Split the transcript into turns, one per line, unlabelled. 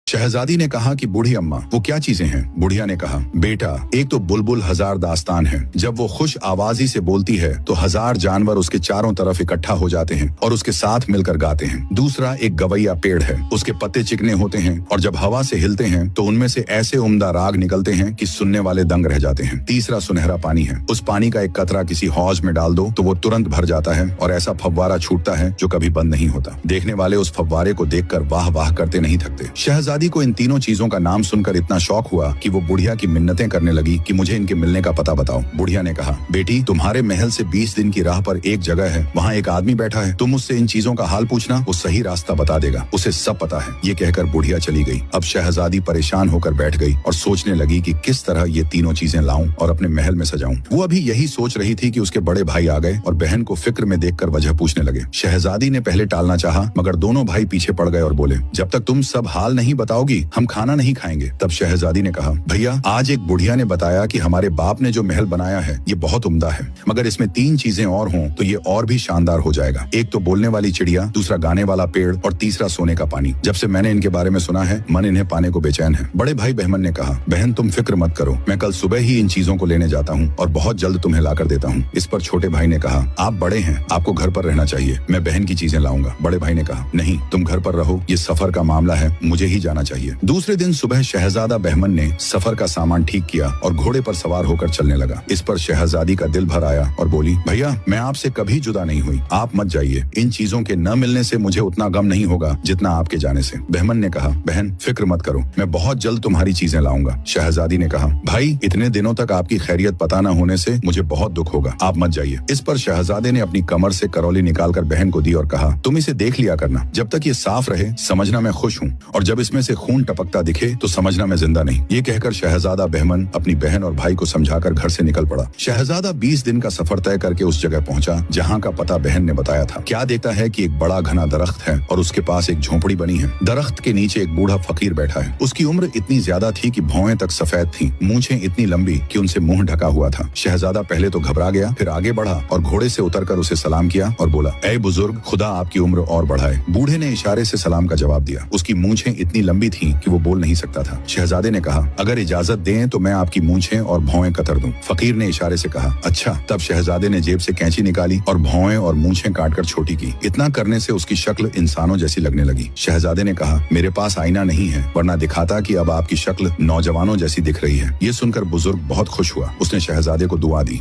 शहजादी ने कहा कि बूढ़ी अम्मा वो क्या चीजें हैं? बुढ़िया ने कहा, बेटा एक तो बुलबुल हजार दास्तान है। जब वो खुश आवाजी से बोलती है तो हजार जानवर उसके चारों तरफ इकट्ठा हो जाते हैं और उसके साथ मिलकर गाते हैं। दूसरा एक गवैया पेड़ है, उसके पत्ते चिकने होते हैं और जब हवा से हिलते हैं तो उनमें से ऐसे उम्दा राग निकलते हैं कि सुनने वाले दंग रह जाते हैं। तीसरा सुनहरा पानी है, उस पानी का एक कतरा किसी हौज में डाल दो तो वो तुरंत भर जाता है और ऐसा फव्वारा छूटता है जो कभी बंद नहीं होता। देखने वाले उस फव्वारे को देखकर वाह वाह करते नहीं थकते। शहजादी को इन तीनों चीजों का नाम सुनकर इतना शौक हुआ कि वो बुढ़िया की मिन्नतें करने लगी कि मुझे इनके मिलने का पता बताओ। बुढ़िया ने कहा, बेटी तुम्हारे महल से 20 दिन की राह पर एक जगह है, वहाँ एक आदमी बैठा है, तुम उससे इन चीजों का हाल पूछना, वो सही रास्ता बता देगा, उसे सब पता है। ये कहकर बुढ़िया चली गई। अब शहजादी परेशान होकर बैठ गई और सोचने लगी कि किस तरह ये तीनों चीजें लाऊं और अपने महल में सजाऊं। वो अभी यही सोच रही थी कि उसके बड़े भाई आ गए और बहन को फिक्र में देखकर वजह पूछने लगे। शहजादी ने पहले टालना चाहा मगर दोनों भाई पीछे पड़ गए और बोले, जब तक तुम सब हाल नहीं बताओगी हम खाना नहीं खाएंगे। तब शहजादी ने कहा, भैया आज एक बुढ़िया ने बताया कि हमारे बाप ने जो महल बनाया है ये बहुत उम्दा है, मगर इसमें 3 चीजें और हों तो ये और भी शानदार हो जाएगा। एक तो बोलने वाली चिड़िया, दूसरा गाने वाला पेड़ और तीसरा सोने का पानी। जब से मैंने इनके बारे में सुना है मन इन्हें पाने को बेचैन है। बड़े भाई बहमन ने कहा, बहन तुम फिक्र मत करो, मैं कल सुबह ही इन चीजों को लेने जाता हूँ और बहुत जल्द तुम्हें ला कर देता हूँ। इस पर छोटे भाई ने कहा, आप बड़े हैं, आपको घर पर रहना चाहिए, मैं बहन की चीजें लाऊंगा। बड़े भाई ने कहा, नहीं तुम घर पर रहो, ये सफर का मामला है, मुझे ही जाना चाहिए। दूसरे दिन सुबह शहजादा बहमन ने सफर का सामान ठीक किया और घोड़े पर सवार होकर चलने लगा। इस पर शहजादी का दिल भर आया और बोली, भैया मैं आपसे कभी जुदा नहीं हुई, आप मत जाइए, इन चीजों के न मिलने से मुझे उतना गम नहीं होगा जितना आपके जाने से। बहमन ने कहा, बहन फिक्र मत करो, मैं बहुत जल्द तुम्हारी चीजें लाऊंगा। शहजादी ने कहा, भाई इतने दिनों तक आपकी खैरियत पता न होने से मुझे बहुत दुख होगा, आप मत जाइए। इस पर शहजादे ने अपनी कमर से करौली निकालकर बहन को दी और कहा, तुम इसे देख लिया करना, जब तक ये साफ रहे समझना मैं खुश हूँ और जब इसमें से खून टपकता दिखे तो समझना मैं जिंदा नहीं। ये कहकर शहजादा बहमन अपनी बहन और भाई को समझाकर घर से निकल पड़ा। शहजादा 20 दिन का सफर तय करके उस जगह पहुंचा जहां का पता बहन ने बताया था। क्या देखता है कि एक बड़ा घना दरख्त है और उसके पास एक झोपड़ी बनी है। दरख्त के नीचे एक बूढ़ा फकीर बैठा है। उसकी उम्र इतनी ज्यादा थी कि भौएं तक सफेद थी, मूंछें इतनी लंबी कि उनसे मुंह ढका हुआ था। शहजादा पहले तो घबरा गया, फिर आगे बढ़ा और घोड़े से उतरकर उसे सलाम किया और बोला, ऐ बुजुर्ग, खुदा आपकी उम्र और बढ़ाए। बूढ़े ने इशारे से सलाम का जवाब दिया। उसकी मूंछें इतनी लंबी थी कि वो बोल नहीं सकता था। शहजादे ने कहा, अगर इजाजत दें तो मैं आपकी मूंछें और भौएं कतर दूं। फकीर ने इशारे से कहा, अच्छा। तब शहजादे ने जेब से कैंची निकाली और भौएं और मूंछें काटकर छोटी की। इतना करने से उसकी शक्ल इंसानों जैसी लगने लगी। शहजादे ने कहा, मेरे पास आईना नहीं है वरना दिखाता कि अब आपकी शक्ल नौजवानों जैसी दिख रही है। ये सुनकर बुजुर्ग बहुत खुश हुआ। उसने शहजादे को दुआ दी।